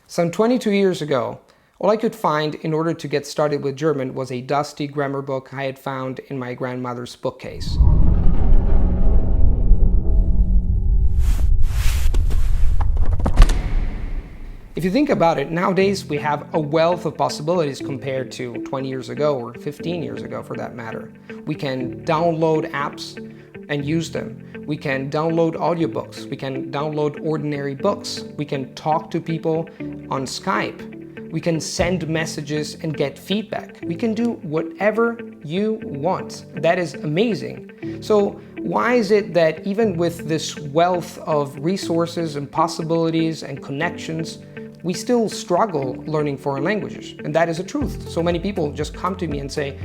Some 22 years ago, all I could find in order to get started with German was a dusty grammar book I had found in my grandmother's bookcase. If you think about it, nowadays we have a wealth of possibilities compared to 20 years ago or 15 years ago for that matter. We can download apps and use them. We can download audiobooks. We can download ordinary books. We can talk to people on Skype. We can send messages and get feedback. We can do whatever you want. That is amazing. So why is it that even with this wealth of resources and possibilities and connections, we still struggle learning foreign languages? And that is the truth. So many people just come to me and say,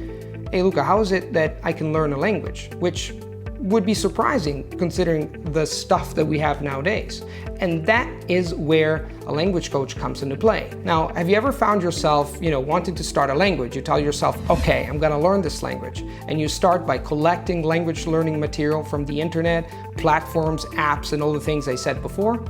hey Luca, how is it that I can learn a language? Which would be surprising considering the stuff that we have nowadays. And that is where a language coach comes into play. Now, have you ever found yourself, wanting to start a language? You tell yourself, okay, I'm gonna learn this language. And you start by collecting language learning material from the internet, platforms, apps, and all the things I said before.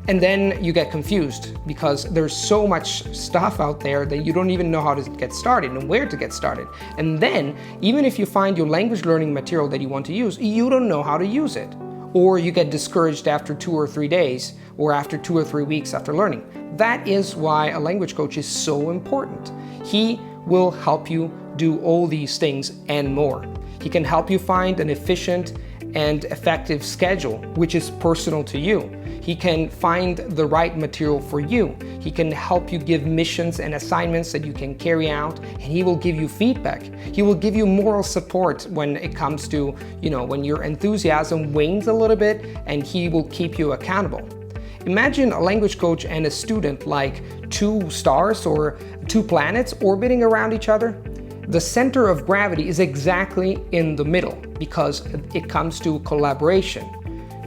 And then you get confused because there's so much stuff out there that you don't even know how to get started and where to get started. And then, even if you find your language learning material that you want to use, you don't know how to use it. Or you get discouraged after 2 or 3 days, or after 2 or 3 weeks after learning. That is why a language coach is so important. He will help you do all these things and more. He can help you find an efficient and effective schedule, which is personal to you. He can find the right material for you. He can help you give missions and assignments that you can carry out, and he will give you feedback. He will give you moral support when it comes to, when your enthusiasm wanes a little bit, and he will keep you accountable. Imagine a language coach and a student like 2 stars or 2 planets orbiting around each other. The center of gravity is exactly in the middle because it comes to collaboration.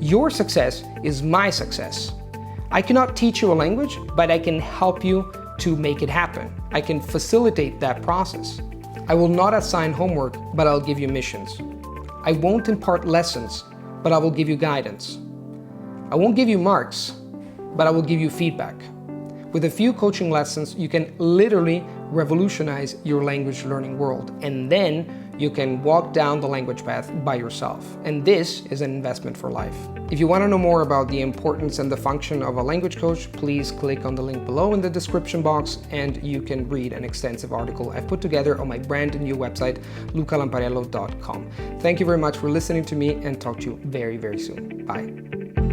Your success is my success. I cannot teach you a language, but I can help you to make it happen. I can facilitate that process. I will not assign homework, but I'll give you missions. I won't impart lessons, but I will give you guidance. I won't give you marks, but I will give you feedback. With a few coaching lessons, you can literally revolutionize your language learning world, and then you can walk down the language path by yourself. And this is an investment for life. If you want to know more about the importance and the function of a language coach, please click on the link below in the description box and you can read an extensive article I've put together on my brand new website, lucalamparello.com. Thank you very much for listening to me and talk to you very, very soon. Bye.